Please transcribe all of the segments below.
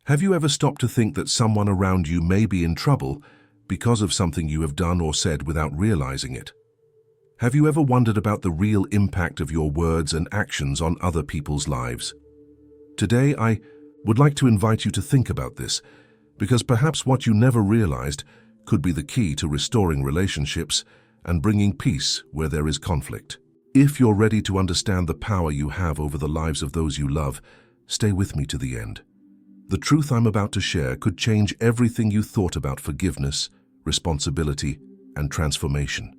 Have you ever stopped to think that someone around you may be in trouble because of something you have done or said without realizing it? Have you ever wondered about the real impact of your words and actions on other people's lives? Today, I would like to invite you to think about this, because perhaps what you never realized could be the key to restoring relationships and bringing peace where there is conflict. If you're ready to understand the power you have over the lives of those you love, stay with me to the end. The truth I'm about to share could change everything you thought about forgiveness, responsibility, and transformation.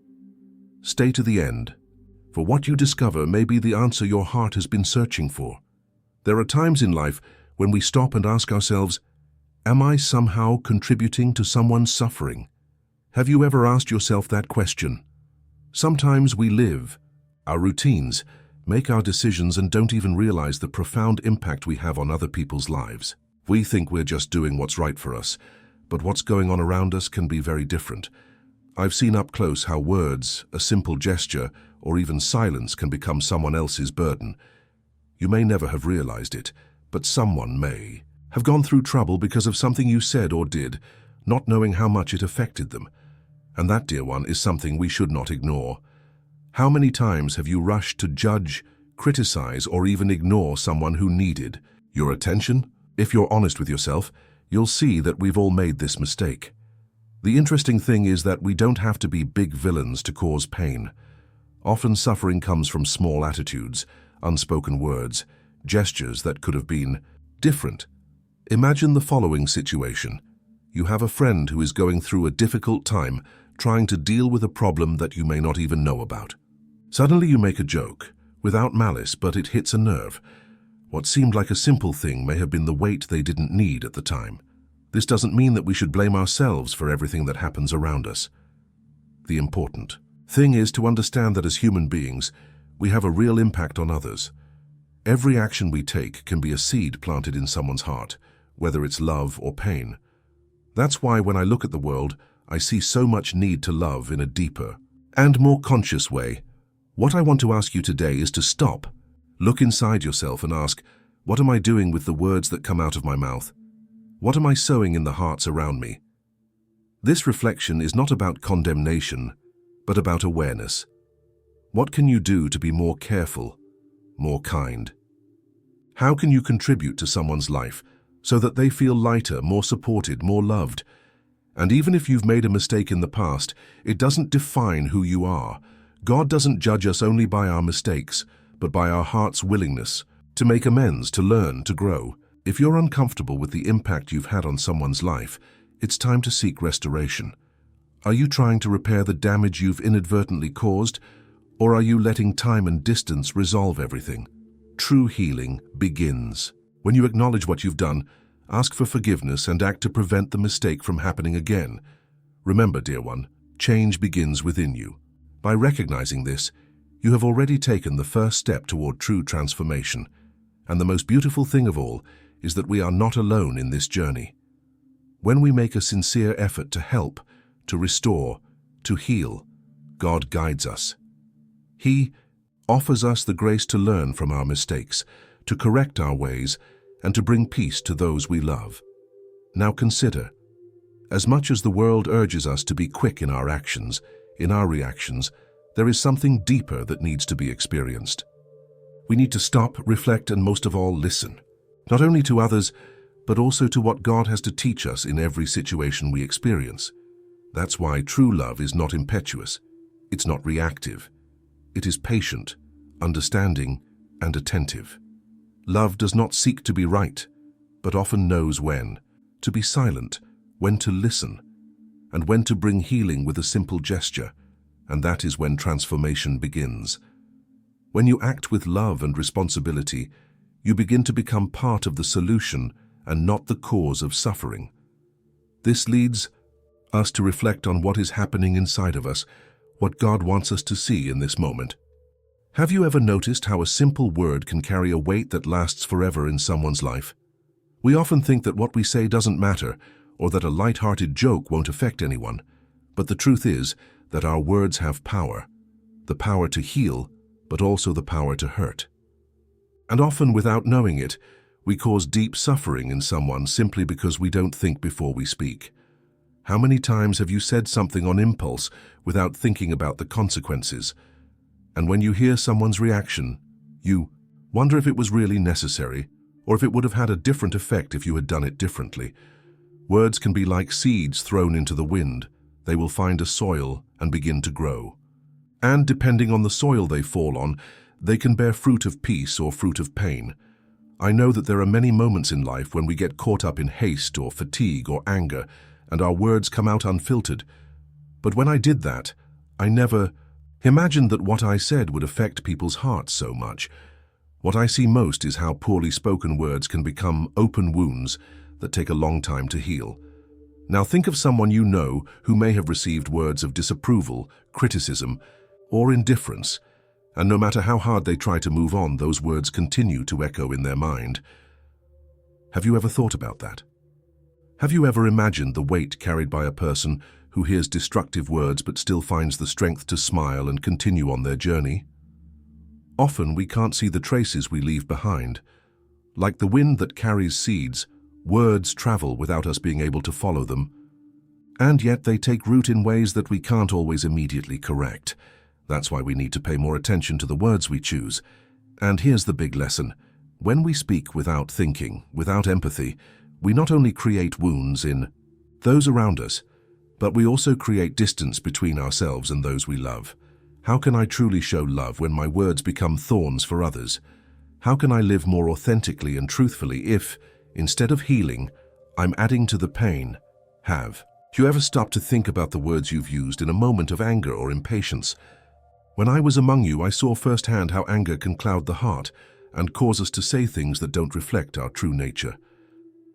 Stay to the end, for what you discover may be the answer your heart has been searching for. There are times in life when we stop and ask ourselves, am I somehow contributing to someone's suffering? Have you ever asked yourself that question? Sometimes we live our routines, make our decisions, and don't even realize the profound impact we have on other people's lives. We think we're just doing what's right for us, but what's going on around us can be very different. I've seen up close how words, a simple gesture, or even silence can become someone else's burden. You may never have realized it, but someone may have gone through trouble because of something you said or did, not knowing how much it affected them. And that, dear one, is something we should not ignore. How many times have you rushed to judge, criticize, or even ignore someone who needed your attention? If you're honest with yourself, you'll see that we've all made this mistake. The interesting thing is that we don't have to be big villains to cause pain. Often suffering comes from small attitudes, unspoken words, gestures that could have been different. Imagine the following situation. You have a friend who is going through a difficult time, trying to deal with a problem that you may not even know about. Suddenly you make a joke, without malice, but it hits a nerve. What seemed like a simple thing may have been the weight they didn't need at the time. This doesn't mean that we should blame ourselves for everything that happens around us. The important thing is to understand that as human beings, we have a real impact on others. Every action we take can be a seed planted in someone's heart, whether it's love or pain. That's why when I look at the world, I see so much need to love in a deeper and more conscious way. What I want to ask you today is to stop, look inside yourself and ask, what am I doing with the words that come out of my mouth? What am I sowing in the hearts around me? This reflection is not about condemnation, but about awareness. What can you do to be more careful, more kind? How can you contribute to someone's life so that they feel lighter, more supported, more loved? And even if you've made a mistake in the past, it doesn't define who you are. God doesn't judge us only by our mistakes, but by our heart's willingness to make amends, to learn, to grow. If you're uncomfortable with the impact you've had on someone's life, it's time to seek restoration. Are you trying to repair the damage you've inadvertently caused, or are you letting time and distance resolve everything? True healing begins when you acknowledge what you've done, ask for forgiveness, and act to prevent the mistake from happening again. Remember, dear one, change begins within you. By recognizing this, you have already taken the first step toward true transformation. And the most beautiful thing of all is that we are not alone in this journey. When we make a sincere effort to help, to restore, to heal, God guides us. He offers us the grace to learn from our mistakes, to correct our ways, and to bring peace to those we love. Now consider, as much as the world urges us to be quick in our actions, in our reactions, there is something deeper that needs to be experienced. We need to stop, reflect, and most of all, listen. Not only to others, but also to what God has to teach us in every situation we experience. That's why true love is not impetuous. It's not reactive. It is patient, understanding, and attentive. Love does not seek to be right, but often knows when to be silent, when to listen, and when to bring healing with a simple gesture. And that is when transformation begins. When you act with love and responsibility, you begin to become part of the solution and not the cause of suffering. This leads us to reflect on what is happening inside of us, what God wants us to see in this moment. Have you ever noticed how a simple word can carry a weight that lasts forever in someone's life? We often think that what we say doesn't matter, or that a light-hearted joke won't affect anyone. But the truth is that our words have power, the power to heal, but also the power to hurt. And often, without knowing it, We cause deep suffering in someone simply because we don't think before we speak. How many times have you said something on impulse without thinking about the consequences? And when you hear someone's reaction, you wonder if it was really necessary, or if it would have had a different effect if you had done it differently. Words can be like seeds thrown into the wind. They will find a soil and begin to grow. And depending on the soil they fall on, they can bear fruit of peace or fruit of pain. I know that there are many moments in life when we get caught up in haste or fatigue or anger, and our words come out unfiltered. But when I did that, I never imagined that what I said would affect people's hearts so much. What I see most is how poorly spoken words can become open wounds that take a long time to heal. Now think of someone you know who may have received words of disapproval, criticism, or indifference, and no matter how hard they try to move on, those words continue to echo in their mind. Have you ever thought about that? Have you ever imagined the weight carried by a person who hears destructive words but still finds the strength to smile and continue on their journey? Often we can't see the traces we leave behind. Like the wind that carries seeds, words travel without us being able to follow them. And yet they take root in ways that we can't always immediately correct. That's why we need to pay more attention to the words we choose. And here's the big lesson. When we speak without thinking, without empathy, we not only create wounds in those around us, but we also create distance between ourselves and those we love. How can I truly show love when my words become thorns for others? How can I live more authentically and truthfully if, instead of healing, I'm adding to the pain? Have you ever stopped to think about the words you've used in a moment of anger or impatience? When I was among you, I saw firsthand how anger can cloud the heart and cause us to say things that don't reflect our true nature.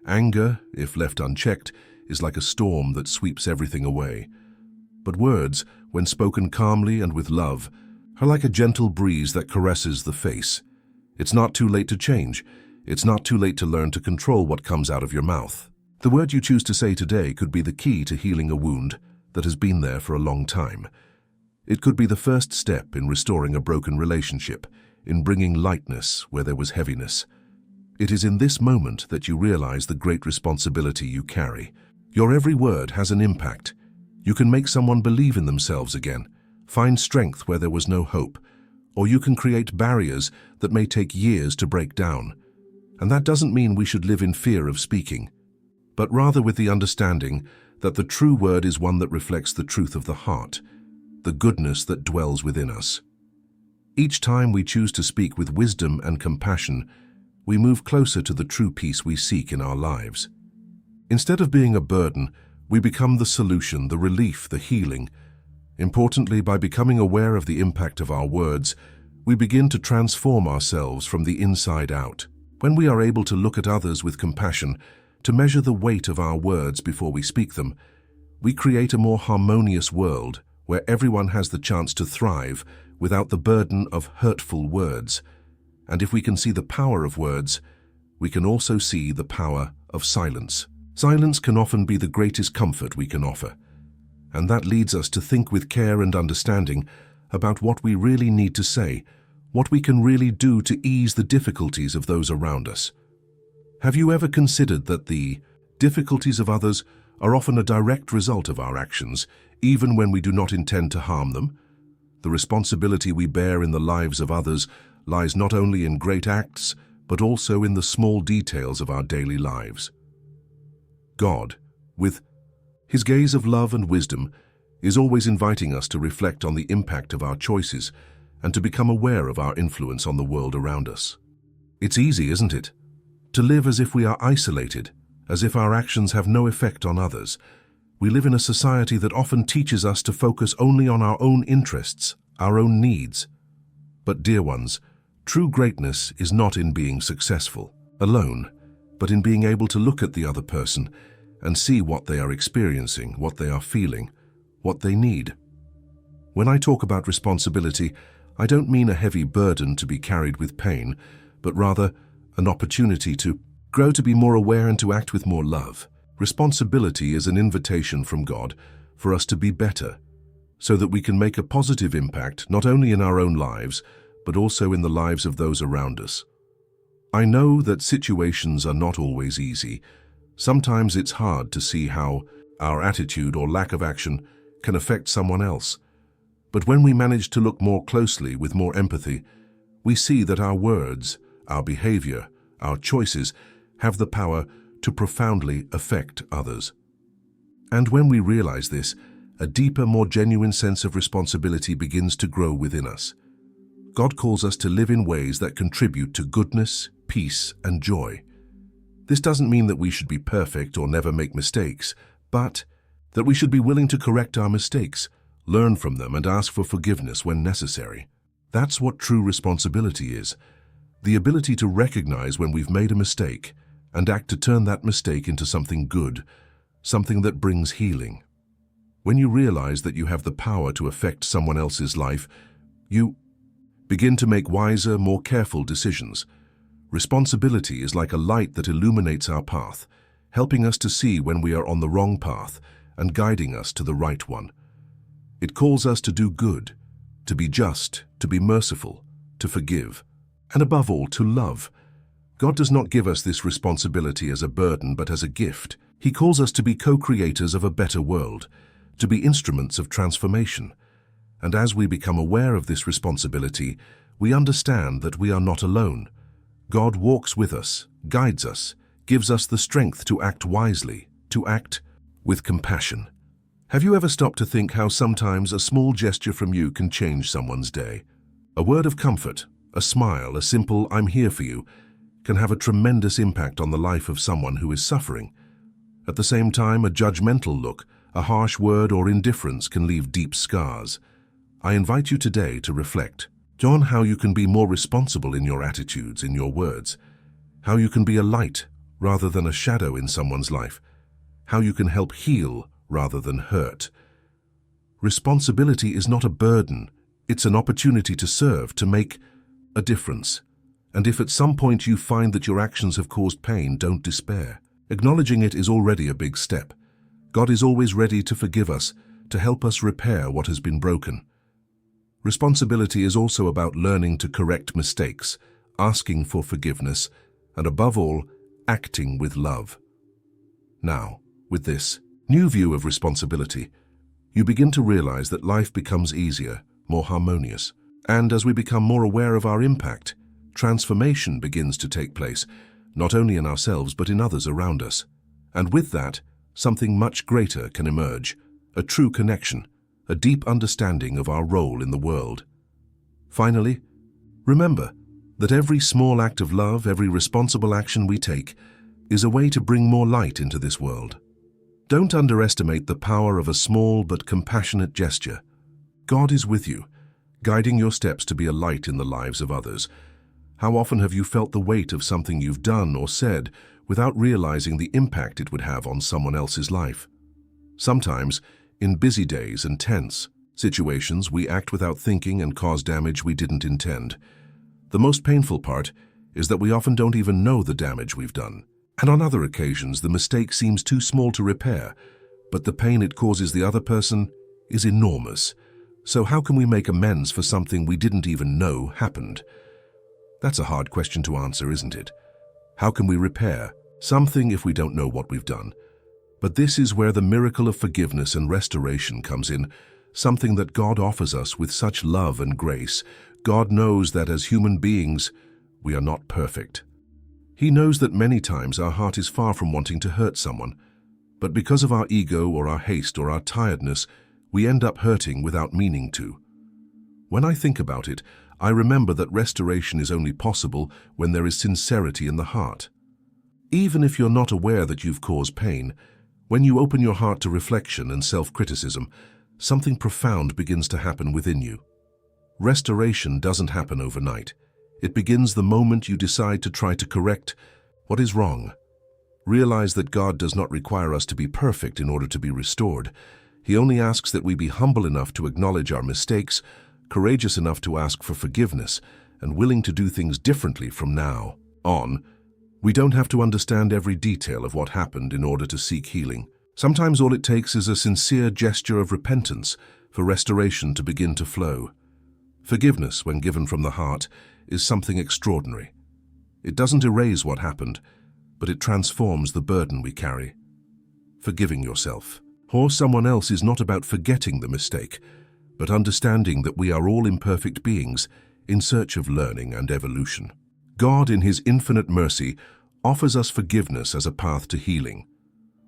Anger, if left unchecked, is like a storm that sweeps everything away. But words, when spoken calmly and with love, are like a gentle breeze that caresses the face. It's not too late to change. It's not too late to learn to control what comes out of your mouth. The word you choose to say today could be the key to healing a wound that has been there for a long time. It could be the first step in restoring a broken relationship, in bringing lightness where there was heaviness. It is in this moment that you realize the great responsibility you carry. Your every word has an impact. You can make someone believe in themselves again, find strength where there was no hope, or you can create barriers that may take years to break down. And that doesn't mean we should live in fear of speaking, but rather with the understanding that the true word is one that reflects the truth of the heart, the goodness that dwells within us. Each time we choose to speak with wisdom and compassion, we move closer to the true peace we seek in our lives. Instead of being a burden, we become the solution, the relief, the healing. Importantly, by becoming aware of the impact of our words, we begin to transform ourselves from the inside out. When we are able to look at others with compassion, to measure the weight of our words before we speak them, we create a more harmonious world where everyone has the chance to thrive without the burden of hurtful words. And if we can see the power of words, we can also see the power of silence. Silence can often be the greatest comfort we can offer. And that leads us to think with care and understanding about what we really need to say, what we can really do to ease the difficulties of those around us. Have you ever considered that the difficulties of others are often a direct result of our actions, even when we do not intend to harm them? The responsibility we bear in the lives of others lies not only in great acts, but also in the small details of our daily lives. God, with His gaze of love and wisdom, is always inviting us to reflect on the impact of our choices and to become aware of our influence on the world around us. It's easy, isn't it? To live as if we are isolated, as if our actions have no effect on others. We live in a society that often teaches us to focus only on our own interests, our own needs. But dear ones, true greatness is not in being successful alone, but in being able to look at the other person and see what they are experiencing, what they are feeling, what they need. When I talk about responsibility, I don't mean a heavy burden to be carried with pain, but rather an opportunity to grow, to be more aware and to act with more love. Responsibility is an invitation from God for us to be better, so that we can make a positive impact not only in our own lives, but also in the lives of those around us. I know that situations are not always easy. Sometimes it's hard to see how our attitude or lack of action can affect someone else. But when we manage to look more closely with more empathy, we see that our words, our behavior, our choices have the power to profoundly affect others. And when we realize this, a deeper, more genuine sense of responsibility begins to grow within us. God calls us to live in ways that contribute to goodness, peace, and joy. This doesn't mean that we should be perfect or never make mistakes, but that we should be willing to correct our mistakes, learn from them, and ask for forgiveness when necessary. That's what true responsibility is: the ability to recognize when we've made a mistake and act to turn that mistake into something good, something that brings healing. When you realize that you have the power to affect someone else's life, you begin to make wiser, more careful decisions. Responsibility is like a light that illuminates our path, helping us to see when we are on the wrong path and guiding us to the right one. It calls us to do good, to be just, to be merciful, to forgive, and above all, to love. God does not give us this responsibility as a burden, but as a gift. He calls us to be co-creators of a better world, to be instruments of transformation. And as we become aware of this responsibility, we understand that we are not alone. God walks with us, guides us, gives us the strength to act wisely, to act with compassion. Have you ever stopped to think how sometimes a small gesture from you can change someone's day? A word of comfort, a smile, a simple "I'm here for you" can have a tremendous impact on the life of someone who is suffering. At the same time, a judgmental look, a harsh word, or indifference can leave deep scars. I invite you today to reflect on how you can be more responsible in your attitudes, in your words, how you can be a light rather than a shadow in someone's life, how you can help heal rather than hurt. Responsibility is not a burden, it's an opportunity to serve, to make a difference. And if at some point you find that your actions have caused pain, don't despair. Acknowledging it is already a big step. God is always ready to forgive us, to help us repair what has been broken. Responsibility is also about learning to correct mistakes, asking for forgiveness, and above all, acting with love. Now, with this new view of responsibility, you begin to realize that life becomes easier, more harmonious. And as we become more aware of our impact, transformation begins to take place, not only in ourselves but in others around us. And with that, something much greater can emerge, a true connection, a deep understanding of our role in the world. Finally, remember that every small act of love, every responsible action we take, is a way to bring more light into this world. Don't underestimate the power of a small but compassionate gesture. God is with you, guiding your steps to be a light in the lives of others. How often have you felt the weight of something you've done or said without realizing the impact it would have on someone else's life? Sometimes, in busy days and tense situations, we act without thinking and cause damage we didn't intend. The most painful part is that we often don't even know the damage we've done. And on other occasions, the mistake seems too small to repair, but the pain it causes the other person is enormous. So how can we make amends for something we didn't even know happened? That's a hard question to answer, isn't it? How can we repair something if we don't know what we've done? But this is where the miracle of forgiveness and restoration comes in, something that God offers us with such love and grace. God knows that as human beings, we are not perfect. He knows that many times our heart is far from wanting to hurt someone, but because of our ego or our haste or our tiredness, we end up hurting without meaning to. When I think about it, I remember that restoration is only possible when there is sincerity in the heart. Even if you're not aware that you've caused pain, when you open your heart to reflection and self-criticism, something profound begins to happen within you. Restoration doesn't happen overnight. It begins the moment you decide to try to correct what is wrong. Realize that God does not require us to be perfect in order to be restored. He only asks that we be humble enough to acknowledge our mistakes, courageous enough to ask for forgiveness, and willing to do things differently from now on. We don't have to understand every detail of what happened in order to seek healing. Sometimes all it takes is a sincere gesture of repentance for restoration to begin to flow. Forgiveness, when given from the heart, is something extraordinary. It doesn't erase what happened, but it transforms the burden we carry. Forgiving yourself or someone else is not about forgetting the mistake, but understanding that we are all imperfect beings in search of learning and evolution. God, in His infinite mercy, offers us forgiveness as a path to healing.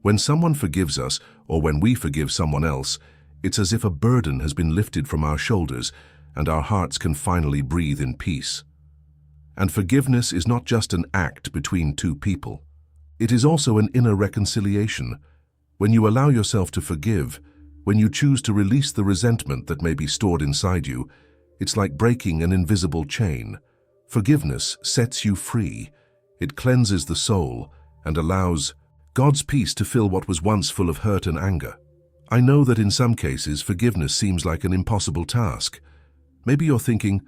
When someone forgives us, or when we forgive someone else, it's as if a burden has been lifted from our shoulders and our hearts can finally breathe in peace. And forgiveness is not just an act between two people. It is also an inner reconciliation. When you allow yourself to forgive, when you choose to release the resentment that may be stored inside you, it's like breaking an invisible chain. Forgiveness sets you free. It cleanses the soul and allows God's peace to fill what was once full of hurt and anger. I know that in some cases forgiveness seems like an impossible task. Maybe you're thinking,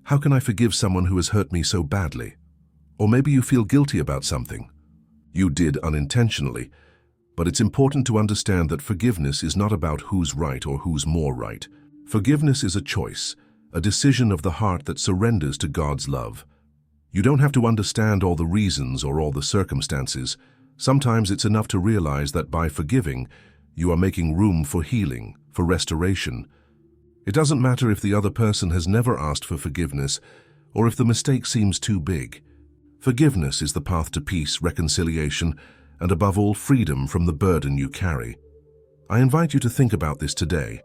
how can I forgive someone who has hurt me so badly? Or maybe you feel guilty about something you did unintentionally. But it's important to understand that forgiveness is not about who's right or who's more right. Forgiveness is a choice, a decision of the heart that surrenders to God's love. You don't have to understand all the reasons or all the circumstances. Sometimes it's enough to realize that by forgiving, you are making room for healing, for restoration. It doesn't matter if the other person has never asked for forgiveness or if the mistake seems too big. Forgiveness is the path to peace, reconciliation, and above all, freedom from the burden you carry. I invite you to think about this today.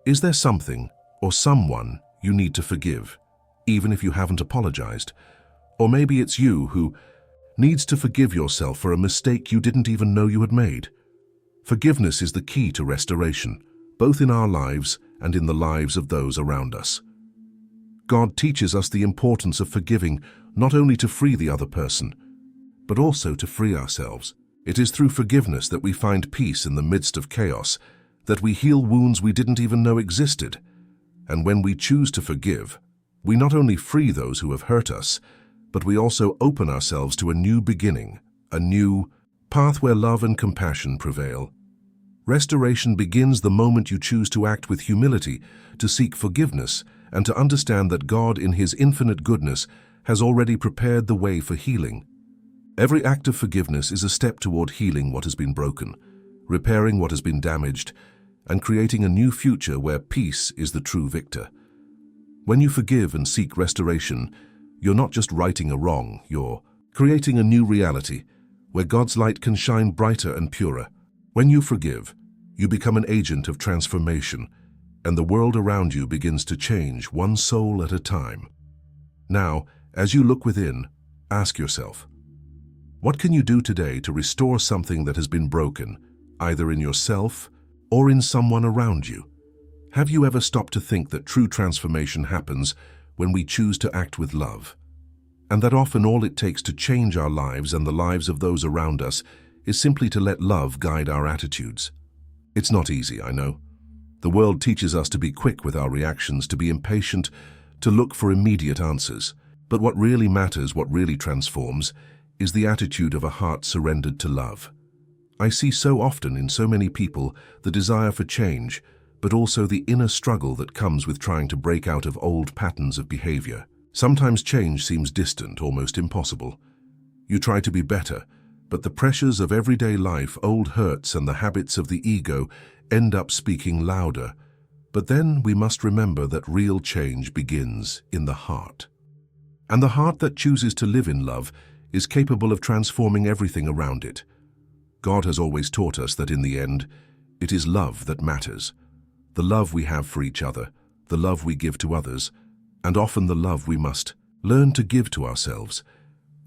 Is there something or someone you need to forgive, even if you haven't apologized? Or maybe it's you who needs to forgive yourself for a mistake you didn't even know you had made. Forgiveness is the key to restoration, both in our lives and in the lives of those around us. God teaches us the importance of forgiving, not only to free the other person, but also to free ourselves. It is through forgiveness that we find peace in the midst of chaos, that we heal wounds we didn't even know existed. And when we choose to forgive, we not only free those who have hurt us, but we also open ourselves to a new beginning, a new path where love and compassion prevail. Restoration begins the moment you choose to act with humility, to seek forgiveness, and to understand that God, in His infinite goodness, has already prepared the way for healing. Every act of forgiveness is a step toward healing what has been broken, repairing what has been damaged, and creating a new future where peace is the true victor. When you forgive and seek restoration, you're not just righting a wrong, you're creating a new reality where God's light can shine brighter and purer. When you forgive, you become an agent of transformation, and the world around you begins to change one soul at a time. Now, as you look within, ask yourself, what can you do today to restore something that has been broken, either in yourself or in someone around you? Have you ever stopped to think that true transformation happens when we choose to act with love? And that often all it takes to change our lives and the lives of those around us is simply to let love guide our attitudes. It's not easy, I know. The world teaches us to be quick with our reactions, to be impatient, to look for immediate answers. But what really matters, what really transforms, is the attitude of a heart surrendered to love. I see so often in so many people the desire for change, but also the inner struggle that comes with trying to break out of old patterns of behavior. Sometimes change seems distant, almost impossible. You try to be better, but the pressures of everyday life, old hurts, and the habits of the ego end up speaking louder. But then we must remember that real change begins in the heart. And the heart that chooses to live in love is capable of transforming everything around it. God has always taught us that in the end, it is love that matters. The love we have for each other, the love we give to others, and often the love we must learn to give to ourselves.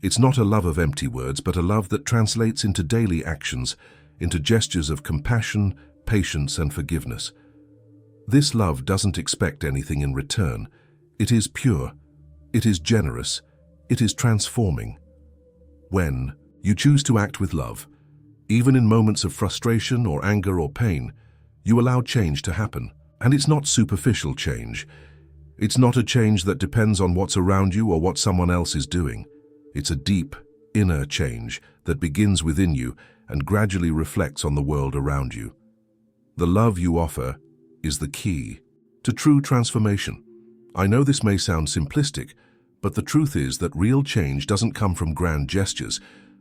It's not a love of empty words, but a love that translates into daily actions, into gestures of compassion, patience, and forgiveness. This love doesn't expect anything in return. It is pure, it is generous, it is transforming. When you choose to act with love, even in moments of frustration or anger or pain, you allow change to happen. And it's not superficial change. It's not a change that depends on what's around you or what someone else is doing. It's a deep, inner change that begins within you and gradually reflects on the world around you. The love you offer is the key to true transformation. I know this may sound simplistic, But the truth is that real change doesn't come from grand gestures,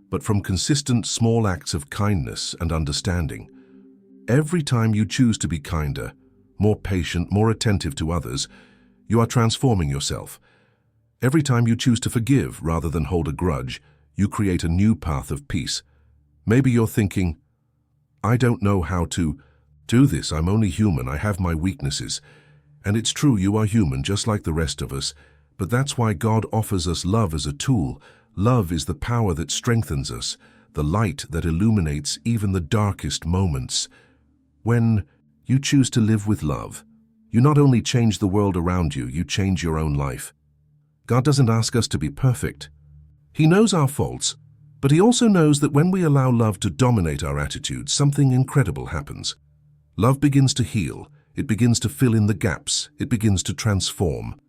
but from consistent small acts of kindness and understanding. Every time you choose to be kinder, more patient, more attentive to others, you are transforming yourself. Every time you choose to forgive rather than hold a grudge, you create a new path of peace. Maybe you're thinking, I don't know how to do this, I'm only human, I have my weaknesses. And it's true, you are human just like the rest of us, but that's why God offers us love as a tool. Love is the power that strengthens us, the light that illuminates even the darkest moments. When you choose to live with love, you not only change the world around you, you change your own life. God doesn't ask us to be perfect. He knows our faults, but He also knows that when we allow love to dominate our attitudes, something incredible happens. Love begins to heal, it begins to fill in the gaps, it begins to transform.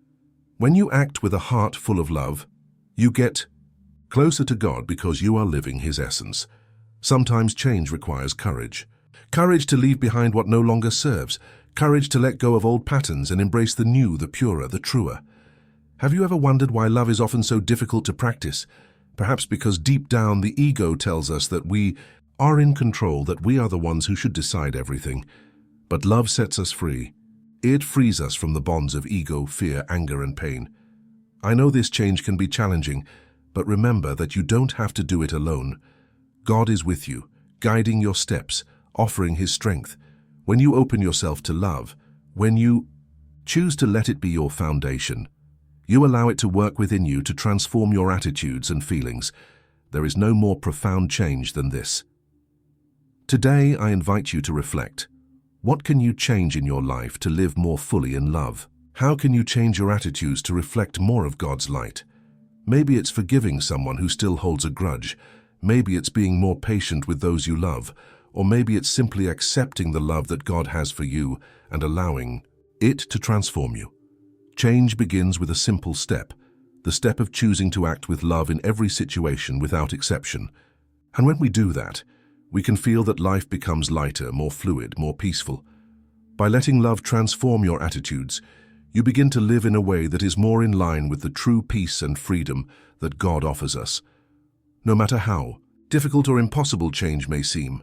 When you act with a heart full of love, you get closer to God because you are living His essence. Sometimes change requires courage. Courage to leave behind what no longer serves. Courage to let go of old patterns and embrace the new, the purer, the truer. Have you ever wondered why love is often so difficult to practice? Perhaps because deep down the ego tells us that we are in control, that we are the ones who should decide everything. But love sets us free. It frees us from the bonds of ego, fear, anger, and pain. I know this change can be challenging, but remember that you don't have to do it alone. God is with you, guiding your steps, offering His strength. When you open yourself to love, when you choose to let it be your foundation, you allow it to work within you to transform your attitudes and feelings. There is no more profound change than this. Today, I invite you to reflect. What can you change in your life to live more fully in love? How can you change your attitudes to reflect more of God's light? Maybe it's forgiving someone who still holds a grudge. Maybe it's being more patient with those you love. Or maybe it's simply accepting the love that God has for you and allowing it to transform you. Change begins with a simple step, the step of choosing to act with love in every situation without exception. And when we do that, we can feel that life becomes lighter, more fluid, more peaceful. By letting love transform your attitudes, you begin to live in a way that is more in line with the true peace and freedom that God offers us. No matter how difficult or impossible change may seem,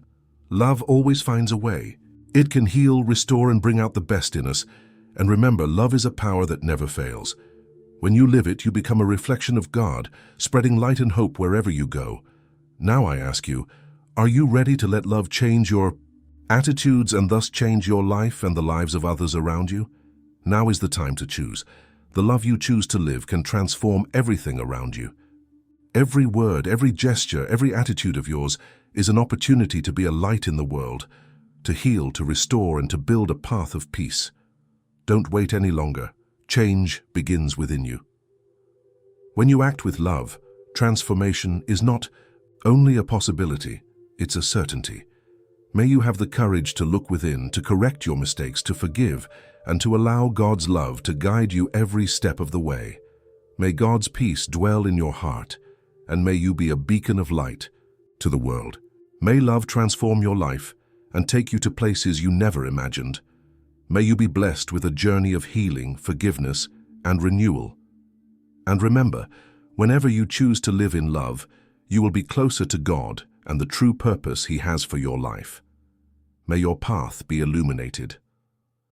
love always finds a way. It can heal, restore, and bring out the best in us. And remember, love is a power that never fails. When you live it, you become a reflection of God, spreading light and hope wherever you go. Now I ask you, are you ready to let love change your attitudes and thus change your life and the lives of others around you? Now is the time to choose. The love you choose to live can transform everything around you. Every word, every gesture, every attitude of yours is an opportunity to be a light in the world, to heal, to restore, and to build a path of peace. Don't wait any longer. Change begins within you. When you act with love, transformation is not only a possibility, it's a certainty. May you have the courage to look within, to correct your mistakes, to forgive, and to allow God's love to guide you every step of the way. May God's peace dwell in your heart, and may you be a beacon of light to the world. May love transform your life and take you to places you never imagined. May you be blessed with a journey of healing, forgiveness, and renewal. And remember, whenever you choose to live in love, you will be closer to God and the true purpose He has for your life. May your path be illuminated.